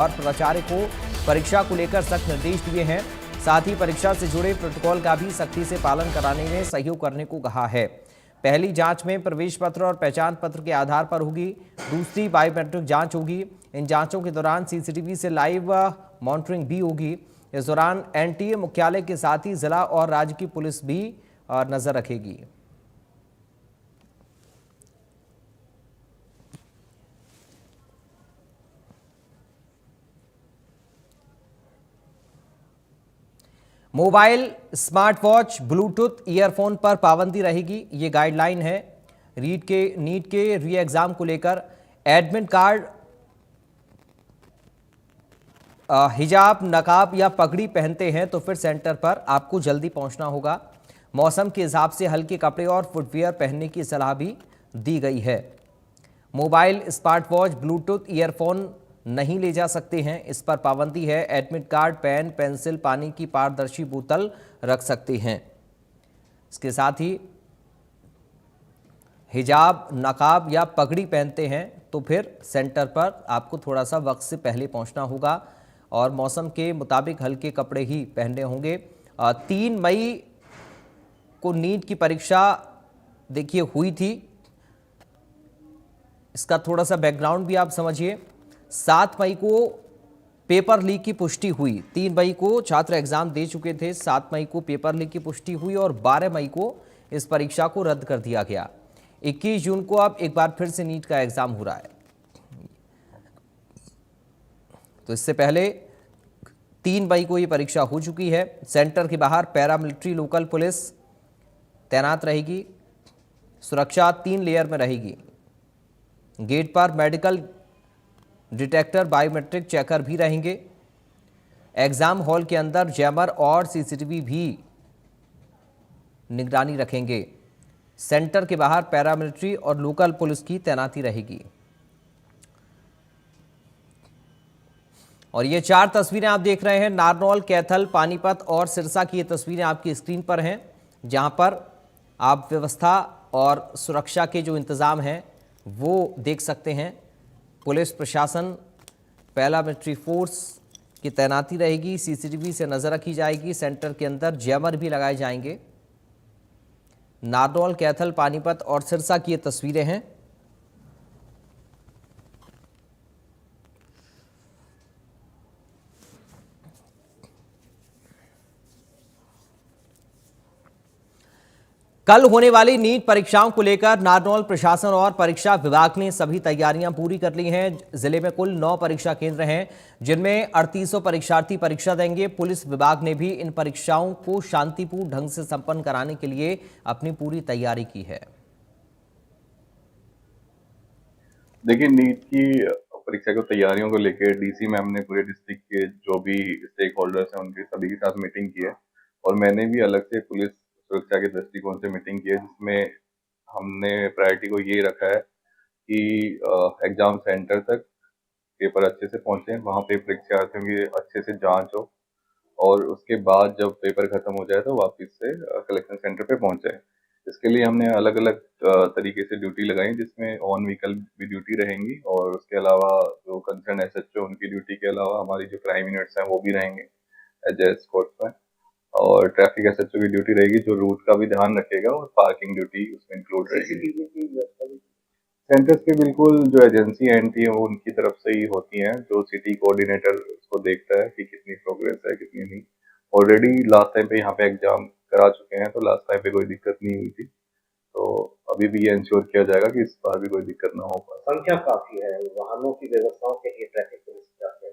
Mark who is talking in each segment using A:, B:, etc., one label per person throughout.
A: और प्राचार्य को परीक्षा को लेकर सख्त निर्देश दिए हैं। साथ ही परीक्षा से जुड़े प्रोटोकॉल का भी सख्ती से पालन कराने में सहयोग करने को कहा है। पहली जांच में प्रवेश पत्र और पहचान पत्र के आधार पर होगी, दूसरी बायोमेट्रिक जांच होगी। इन जांचों के दौरान सीसीटीवी से लाइव मॉनिटरिंग भी होगी। इस दौरान एनटीए मुख्यालय के साथ ही जिला और राज्य की पुलिस भी नजर रखेगी। Mobile, smart watch, Bluetooth, earphone पर पाबंदी रहेगी। ये गाइडलाइन है। नीट के री एग्जाम को लेकर एडमिट कार्ड, हिजाब, नकाब या पगड़ी पहनते हैं तो फिर सेंटर पर आपको जल्दी पहुंचना होगा। मौसम के हिसाब से हल्के कपड़े और फुटवियर पहनने की सलाह भी दी गई है। Mobile, smart watch, Bluetooth, earphone नहीं ले जा सकते हैं, इस पर पाबंदी है। एडमिट कार्ड, पेन, पेंसिल, पानी की पारदर्शी बोतल रख सकते हैं। इसके साथ ही हिजाब, नकाब या पगड़ी पहनते हैं तो फिर सेंटर पर आपको थोड़ा सा वक्त से पहले पहुंचना होगा और मौसम के मुताबिक हल्के कपड़े ही पहनने होंगे। 3 मई को नीट की परीक्षा देखिए हुई थी। इसका थोड़ा सा बैकग्राउंड भी आप समझिए। 7 मई को पेपर लीक की पुष्टि हुई। 3 मई को छात्र एग्जाम दे चुके थे, 7 मई को पेपर लीक की पुष्टि हुई और 12 मई को इस परीक्षा को रद्द कर दिया गया। 21 जून को अब एक बार फिर से नीट का एग्जाम हो रहा है। तो इससे पहले 3 मई को ये परीक्षा हो चुकी है। सेंटर के बाहर पैरामिलिट्री लोकल पुलिस तैनात रहेगी। सुरक्षा 3 लेयर में रहेगी। गेट पर मेडिकल डिटेक्टर, बायोमेट्रिक चेकर भी रहेंगे। एग्जाम हॉल के अंदर जैमर और सीसीटीवी भी निगरानी रखेंगे। सेंटर के बाहर पैरामिलिट्री और लोकल पुलिस की तैनाती रहेगी। और ये 4 तस्वीरें आप देख रहे हैं, नारनौल, कैथल, पानीपत और सिरसा की ये तस्वीरें आपकी स्क्रीन पर हैं, जहां पर आप व्यवस्था और सुरक्षा के जो इंतजाम हैं वो देख सकते हैं। पुलिस प्रशासन, पैरामिलिट्री फोर्स की तैनाती रहेगी। सीसीटीवी से नजर रखी जाएगी। सेंटर के अंदर जैमर भी लगाए जाएंगे। नारनौल, कैथल, पानीपत और सिरसा की ये तस्वीरें हैं। कल होने वाली नीट परीक्षाओं को लेकर नारनौल प्रशासन और परीक्षा विभाग ने सभी तैयारियां पूरी कर ली हैं। जिले में कुल 9 परीक्षा केंद्र हैं, जिनमें 3800 परीक्षार्थी परीक्षा देंगे। पुलिस विभाग ने भी इन परीक्षाओं को शांतिपूर्ण ढंग से संपन्न कराने के लिए अपनी पूरी तैयारी की है।
B: देखिए, नीट की परीक्षा की तैयारियों को लेकर डीसी मैम ने पूरे डिस्ट्रिक्ट के जो भी स्टेक होल्डर्स हैं उनके सभी के साथ मीटिंग की है और मैंने भी अलग से पुलिस सुरक्षा के दृष्टिकोण से मीटिंग की है, जिसमें हमने प्रायोरिटी को ये रखा है कि एग्जाम सेंटर तक पेपर अच्छे से पहुंचे, वहाँ पे परीक्षार्थियों की अच्छे से जांच हो और उसके बाद जब पेपर खत्म हो जाए तो वापस से कलेक्शन सेंटर पे पहुंच जाए। इसके लिए हमने अलग अलग तरीके से ड्यूटी लगाई, जिसमें ऑन व्हीकल भी ड्यूटी रहेंगी और उसके अलावा जो कंसर्न एसएचओ उनकी ड्यूटी के अलावा हमारी जो क्राइम यूनिट्स हैं वो भी रहेंगे एज ए एस्कॉर्ट में, और ट्रैफिक एसएचओ की ड्यूटी रहेगी जो रूट का भी ध्यान रखेगा और पार्किंग ड्यूटी उसमें इंक्लूड रहेगी। सेंटर्स की बिल्कुल जो एजेंसी एंट्री है वो उनकी तरफ से ही होती हैं, जो सिटी कोऑर्डिनेटर उसको देखता है कि कितनी प्रोग्रेस है कितनी नहीं। ऑलरेडी लास्ट टाइम पे यहाँ पे एग्जाम करा चुके हैं तो लास्ट टाइम पे कोई दिक्कत नहीं हुई थी, तो अभी भी ये इंश्योर किया जाएगा कि इस बार भी कोई दिक्कत ना हो पाए।
C: संख्या काफी है, वाहनों की व्यवस्थाओं के लिए ट्रैफिक पुलिस क्या है?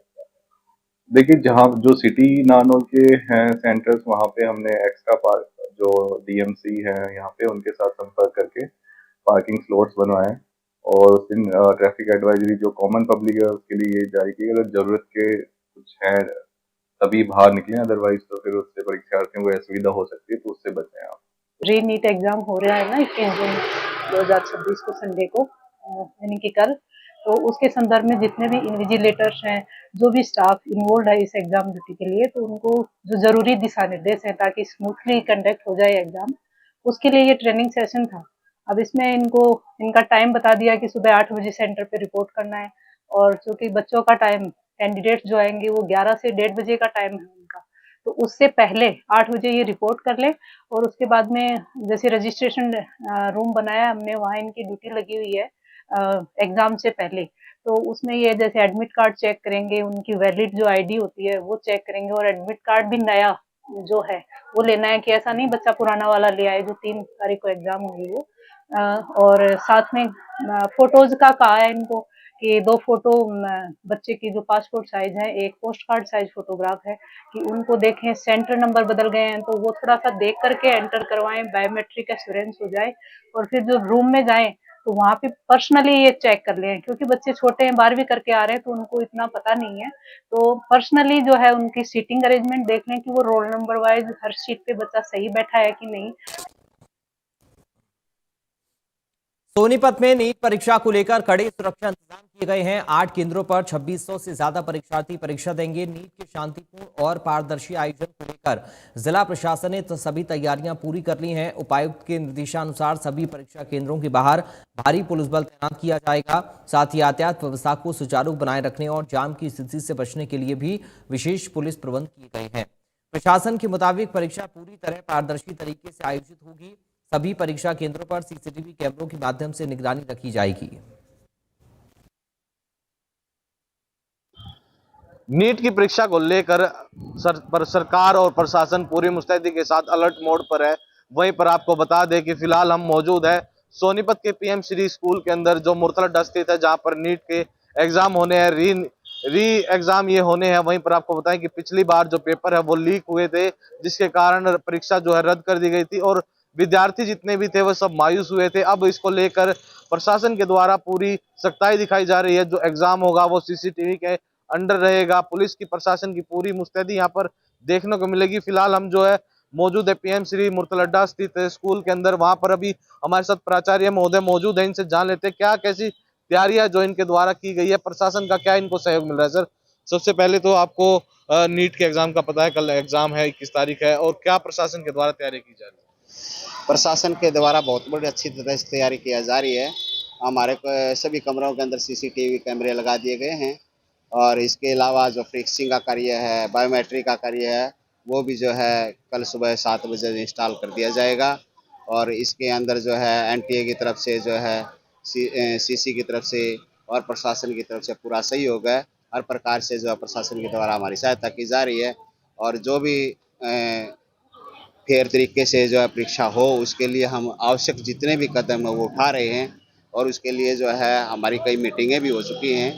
B: देखिए, जहाँ जो सिटी नारनौल के हैं सेंटर्स, वहाँ पे हमने एक्स्ट्रा पार्क जो डीएमसी है यहाँ पे उनके साथ संपर्क करके पार्किंग स्लॉट्स बनवाए और उस दिन ट्रैफिक एडवाइजरी जो कॉमन पब्लिक है उसके लिए ये जारी की, अगर जरूरत के कुछ है तभी बाहर निकलें, अदरवाइज तो फिर उससे परीक्षार्थियों को असुविधा हो सकती है, तो उससे बचें आप।
D: री नीट एग्जाम हो रहा है ना 21 जून 2026 को संडे को, यानी कि कल। तो उसके संदर्भ में जितने भी इन्विजिलेटर्स हैं, जो भी स्टाफ इन्वॉल्व है इस एग्जाम ड्यूटी के लिए, तो उनको जो जरूरी दिशा निर्देश है ताकि स्मूथली कंडक्ट हो जाए एग्जाम, उसके लिए ये ट्रेनिंग सेशन था। अब इसमें इनका टाइम बता दिया कि सुबह 8 बजे सेंटर पे रिपोर्ट करना है और चूंकि बच्चों का टाइम कैंडिडेट जो आएंगे वो 11 से 1:30 बजे का टाइम है उनका, तो उससे पहले 8 बजे ये रिपोर्ट कर ले। और उसके बाद में जैसे रजिस्ट्रेशन रूम बनाया हमने, वहाँ इनकी ड्यूटी लगी हुई है एग्जाम से पहले। तो उसमें ये जैसे एडमिट कार्ड चेक करेंगे, उनकी वैलिड जो आईडी होती है वो चेक करेंगे, और एडमिट कार्ड भी नया जो है वो लेना है, कि ऐसा नहीं बच्चा पुराना वाला ले आए जो 3 तारीख को एग्जाम होगी वो। और साथ में फोटोज का कहा है इनको कि 2 फोटो बच्चे की जो पासपोर्ट साइज है, एक पोस्ट कार्ड साइज फोटोग्राफ है, कि उनको देखें। सेंटर नंबर बदल गए हैं तो वो थोड़ा सा देख करके एंटर करवाएं, बायोमेट्रिक एश्योरेंस हो जाए। और फिर जो रूम में जाएं तो वहाँ पे पर्सनली ये चेक कर लें, क्योंकि बच्चे छोटे हैं, 12वीं करके आ रहे हैं, तो उनको इतना पता नहीं है। तो पर्सनली जो है उनकी सीटिंग अरेंजमेंट देख लें कि वो रोल नंबर वाइज हर सीट पे बच्चा सही बैठा है कि नहीं।
A: सोनीपत में नीट परीक्षा को लेकर कड़े सुरक्षा इंतजाम किए गए हैं। 8 केंद्रों पर 2600 से ज्यादा परीक्षार्थी परीक्षा देंगे। नीट के शांतिपूर्ण और पारदर्शी आयोजन को लेकर जिला प्रशासन ने तो सभी तैयारियां पूरी कर ली हैं। उपायुक्त के निर्देशानुसार सभी परीक्षा केंद्रों के बाहर भारी पुलिस बल तैनात किया जाएगा। साथ ही यातायात व्यवस्था को सुचारू बनाए रखने और जाम की स्थिति से बचने के लिए भी विशेष पुलिस प्रबंध किए गए हैं। प्रशासन के मुताबिक परीक्षा पूरी तरह पारदर्शी तरीके से आयोजित होगी। सभी परीक्षा केंद्रों पर सीसीटीवी कैमरों के माध्यम से निगरानी रखी जाएगी।
E: नीट की परीक्षा को लेकर सरकार और प्रशासन पूरी मुस्तैदी के साथ अलर्ट मोड पर है। वहीं पर आपको बता दें कि फिलहाल हम मौजूद है सोनीपत के पीएम श्री स्कूल के अंदर, जो मुर्तलड्डा स्थित है, जहां पर नीट के एग्जाम होने हैं, री एग्जाम ये होने हैं। वहीं पर आपको बताएं कि पिछली बार जो पेपर है वो लीक हुए थे, जिसके कारण परीक्षा जो है रद्द कर दी गई थी और विद्यार्थी जितने भी थे वो सब मायूस हुए थे। अब इसको लेकर प्रशासन के द्वारा पूरी सख्ताई दिखाई जा रही है। जो एग्जाम होगा वो सीसीटीवी के अंडर रहेगा। पुलिस की, प्रशासन की पूरी मुस्तैदी यहाँ पर देखने को मिलेगी। फिलहाल हम जो है मौजूद है पीएम श्री मुर्तलड्डा स्थित स्कूल के अंदर। वहां पर अभी हमारे साथ प्राचार्य महोदय मौजूद है, इनसे जान लेते हैं क्या कैसी तैयारियां जो इनके द्वारा की गई है, प्रशासन का क्या इनको सहयोग मिल रहा है। सर, सबसे पहले तो आपको नीट के एग्जाम का पता है, कल एग्जाम है, 21 तारीख है, और क्या प्रशासन के द्वारा तैयारी की जा रही है?
F: प्रशासन के द्वारा बहुत बड़ी अच्छी तरह से तैयारी की जा रही है। हमारे सभी कमरों के अंदर सीसीटीवी कैमरे लगा दिए गए हैं, और इसके अलावा जो फिक्सिंग का कार्य है, बायोमेट्रिक का कार्य है, वो भी जो है कल सुबह 7 बजे इंस्टॉल कर दिया जाएगा। और इसके अंदर जो है एनटीए की तरफ से जो है सीसी की तरफ से और प्रशासन की तरफ से पूरा सहयोग है। हर प्रकार से जो है प्रशासन के द्वारा हमारी सहायता की जा रही है, और जो भी फेयर तरीके से जो है परीक्षा हो उसके लिए हम आवश्यक जितने भी कदम है वो उठा रहे हैं। और उसके लिए जो है हमारी कई मीटिंगें भी हो चुकी हैं,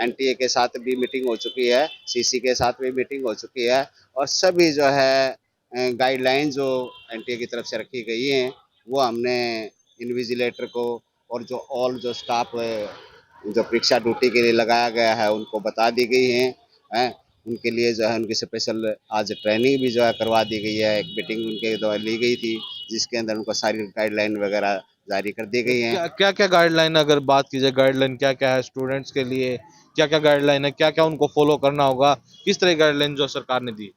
F: एनटीए के साथ भी मीटिंग हो चुकी है, सीसी के साथ भी मीटिंग हो चुकी है, और सभी जो है गाइडलाइन जो एनटीए की तरफ से रखी गई हैं वो हमने इन्विजिलेटर को और जो ऑल जो स्टाफ जो परीक्षा ड्यूटी के लिए लगाया गया है उनको बता दी गई हैं। उनके लिए जो है उनकी स्पेशल आज ट्रेनिंग भी जो है करवा दी गई है। एक मीटिंग उनके द्वारा ली गई थी जिसके अंदर उनको सारी गाइडलाइन वगैरह जारी कर दी गई है।
E: क्या क्या गाइडलाइन, अगर बात की जाए गाइडलाइन क्या क्या है स्टूडेंट्स के लिए, क्या क्या गाइडलाइन है, क्या क्या उनको फॉलो करना होगा, किस तरह की गाइडलाइन जो सरकार ने दी?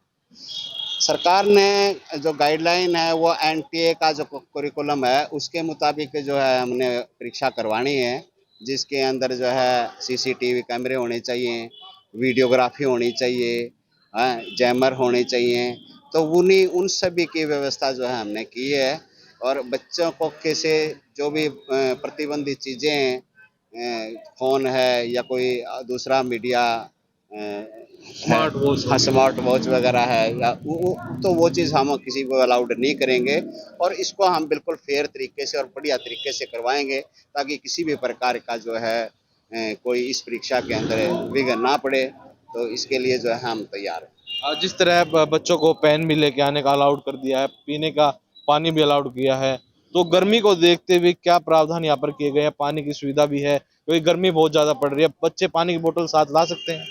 F: सरकार ने जो गाइडलाइन है वो एनटीए का जो करिकुलम है उसके मुताबिक जो है हमने परीक्षा करवानी है, जिसके अंदर जो है सीसीटीवी कैमरे होने चाहिए, वीडियोग्राफी होनी चाहिए, जैमर होने चाहिए। तो उन सभी की व्यवस्था जो है हमने की है। और बच्चों को कैसे जो भी प्रतिबंधित चीज़ें हैं, फ़ोन है या कोई दूसरा मीडिया, स्मार्ट वॉच वगैरह है या तो वो चीज़ हम किसी को अलाउड नहीं करेंगे। और इसको हम बिल्कुल फेयर तरीके से और बढ़िया तरीके से करवाएंगे ताकि किसी भी प्रकार का जो है कोई इस परीक्षा के अंदर विघ्न ना पड़े। तो इसके लिए जो है हम तैयार हैं।
E: जिस तरह बच्चों को पेन भी लेके आने का अलाउड कर दिया है, पीने का पानी भी अलाउड किया है, तो गर्मी को देखते हुए क्या प्रावधान यहाँ पर किए गए हैं? पानी की सुविधा भी है क्योंकि गर्मी बहुत ज़्यादा पड़ रही है, बच्चे पानी की बोतल साथ ला सकते हैं?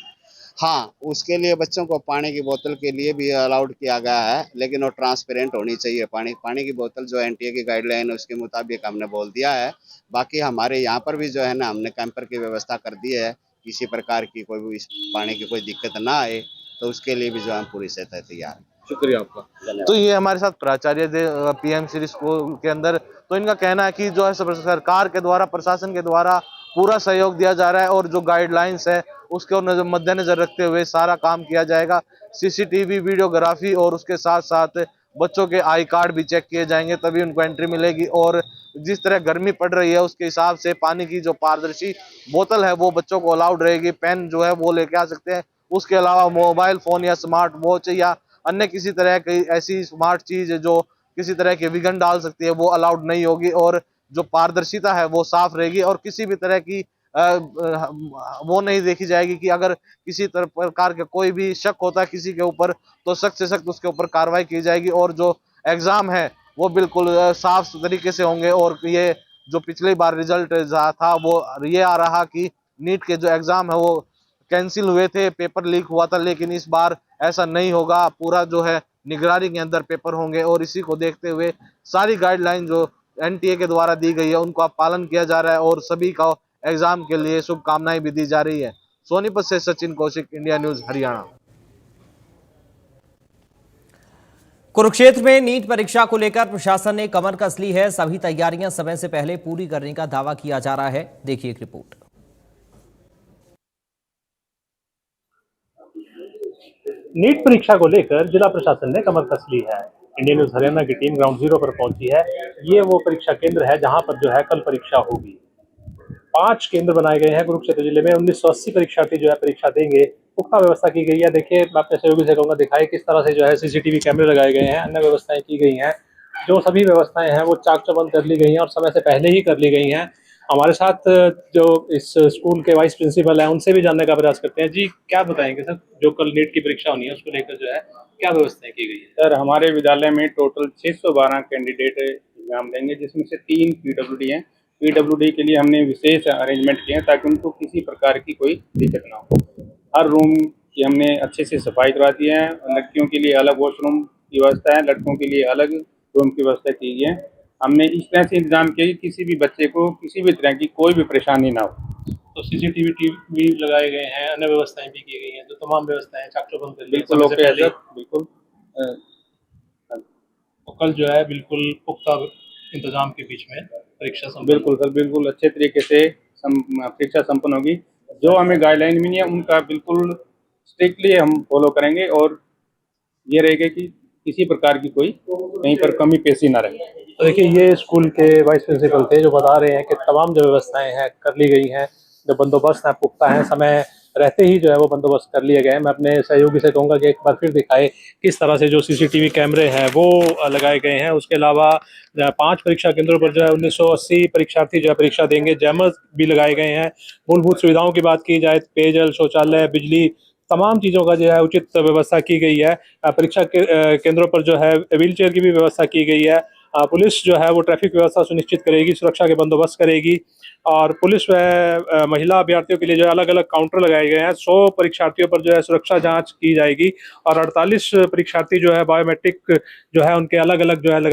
F: हाँ, उसके लिए बच्चों को पानी की बोतल के लिए भी अलाउड किया गया है, लेकिन वो ट्रांसपेरेंट होनी चाहिए। पानी की बोतल जो एनटीए की गाइडलाइन है उसके मुताबिक हमने बोल दिया है। बाकी हमारे यहाँ पर भी जो है ना हमने कैंपर की व्यवस्था कर दी है, किसी प्रकार की कोई भी पानी की कोई दिक्कत ना आए, तो उसके लिए भी जो हम पूरी सहायता तैयार है।
E: शुक्रिया आपका। तो ये हमारे साथ प्राचार्य थे पीएम श्री स्कूल के अंदर। तो इनका कहना है कि जो है सरकार के द्वारा, प्रशासन के द्वारा पूरा सहयोग दिया जा रहा है और जो गाइडलाइंस है उसको मद्देनजर रखते हुए सारा काम किया जाएगा। सीसीटीवी वीडियोग्राफी और उसके साथ साथ बच्चों के आई कार्ड भी चेक किए जाएंगे, तभी उनको एंट्री मिलेगी। और जिस तरह गर्मी पड़ रही है उसके हिसाब से पानी की जो पारदर्शी बोतल है वो बच्चों को अलाउड रहेगी, पेन जो है वो लेके आ सकते हैं। उसके अलावा मोबाइल फोन या स्मार्ट वॉच या अन्य किसी तरह की ऐसी स्मार्ट चीज जो किसी तरह के विघन डाल सकती है वो अलाउड नहीं होगी। और जो पारदर्शिता है वो साफ रहेगी और किसी भी तरह की वो नहीं देखी जाएगी कि अगर किसी प्रकार का कोई भी शक होता है किसी के ऊपर तो सख्त से सख्त उसके ऊपर कार्रवाई की जाएगी। और जो एग्जाम है वो बिल्कुल साफ तरीके से होंगे। और ये जो पिछली बार रिजल्ट था वो ये आ रहा कि नीट के जो एग्जाम है वो कैंसिल हुए थे, पेपर लीक हुआ था, लेकिन इस बार ऐसा नहीं होगा। पूरा जो है निगरानी के अंदर पेपर होंगे और इसी को देखते हुए सारी गाइडलाइन जो एनटीए के द्वारा दी गई है उनका पालन किया जा रहा है और सभी का एग्जाम के लिए शुभकामनाएं भी दी जा रही है। सोनीपत से सचिन कौशिक, इंडिया न्यूज हरियाणा।
A: कुरुक्षेत्र में नीट परीक्षा को लेकर प्रशासन ने कमर कस ली है। सभी तैयारियां समय से पहले पूरी करने का दावा किया जा रहा है। देखिए एक रिपोर्ट।
G: नीट परीक्षा को लेकर जिला प्रशासन ने कमर कस ली है। इंडियन न्यूज हरियाणा की टीम ग्राउंड जीरो पर पहुंची है। ये वो परीक्षा केंद्र है जहां पर जो है कल परीक्षा होगी। 5 केंद्र बनाए गए हैं कुरुक्षेत्र जिले में। 1980 परीक्षार्थी जो है परीक्षा देंगे। पुख्ता व्यवस्था की गई है। देखिए मैं अपने सहयोगी से कहूँगा दिखाई किस तरह से जो है सीसीटीवी कैमरे लगाए गए हैं, अन्य व्यवस्थाएं की गई हैं। जो सभी व्यवस्थाएं हैं वो चाक चौबंद कर ली गई हैं और समय से पहले ही कर ली गई हैं। हमारे साथ जो इस स्कूल के वाइस प्रिंसिपल हैं उनसे भी जानने का प्रयास करते हैं। जी क्या बताएंगे सर, जो कल नीट की परीक्षा होनी है उसको लेकर जो है क्या व्यवस्थाएं की गई है?
H: सर हमारे विद्यालय में टोटल 612 कैंडिडेट एग्जाम देंगे, जिसमें से 3 पीडब्ल्यूडी हैं। पीडब्ल्यूडी के लिए हमने विशेष अरेंजमेंट किए हैं ताकि उनको किसी प्रकार की कोई दिक्कत ना हो। हर रूम की हमने अच्छे से सफाई करवा दी है। लड़कियों के लिए अलग वॉशरूम की व्यवस्था है, लड़कों के लिए अलग रूम की व्यवस्था की गई है। हमने इस तरह से इंतजाम किया कि किसी भी बच्चे को किसी भी तरह की कोई भी परेशानी ना हो।
G: तो सीसीटीवी भी लगाए गए हैं, अन्य व्यवस्थाएं भी की गई हैं, तो तमाम व्यवस्थाएं चाक चौबंद कर ली
H: बिल्कुल ओके है सर, बिल्कुल।
G: तो कल जो है बिल्कुल पुख्ता इंतजाम के बीच में परीक्षा संपन्न।
H: बिल्कुल सर, बिल्कुल अच्छे तरीके से परीक्षा संपन्न होगी। जो हमें गाइडलाइन मिली है उनका बिल्कुल स्ट्रिक्टली हम फॉलो करेंगे और ये रहेगा कि किसी प्रकार की कोई कहीं पर कमी पेशी ना रहे।
G: तो देखिए ये स्कूल के वाइस प्रिंसिपल थे जो बता रहे हैं कि तमाम जो व्यवस्थाएं हैं कर ली गई हैं, जो बंदोबस्त है पुख्ता है, समय रहते ही जो है वो बंदोबस्त कर लिए गए। मैं अपने सहयोगी से कहूँगा कि एक बार फिर दिखाए किस तरह से जो सीसीटीवी कैमरे हैं वो लगाए गए हैं। उसके अलावा 5 परीक्षा केंद्रों पर जो है 1980 परीक्षार्थी जो है परीक्षा देंगे। जैमर भी लगाए गए हैं। मूलभूत सुविधाओं की बात की जाए, पेयजल, शौचालय, बिजली, तमाम चीज़ों का जो है उचित व्यवस्था की गई है। परीक्षा केंद्रों पर जो है व्हील चेयर की भी व्यवस्था की गई है। पुलिस जो है वो ट्रैफिक व्यवस्था सुनिश्चित करेगी, सुरक्षा के बंदोबस्त करेगी। और पुलिस व महिला अभ्यर्थियों के लिए जो है अलग अलग काउंटर लगाए गए हैं। 100 परीक्षार्थियों पर जो है सुरक्षा जांच की जाएगी और 48 परीक्षार्थी जो है बायोमेट्रिक जो है उनके अलग अलग जो है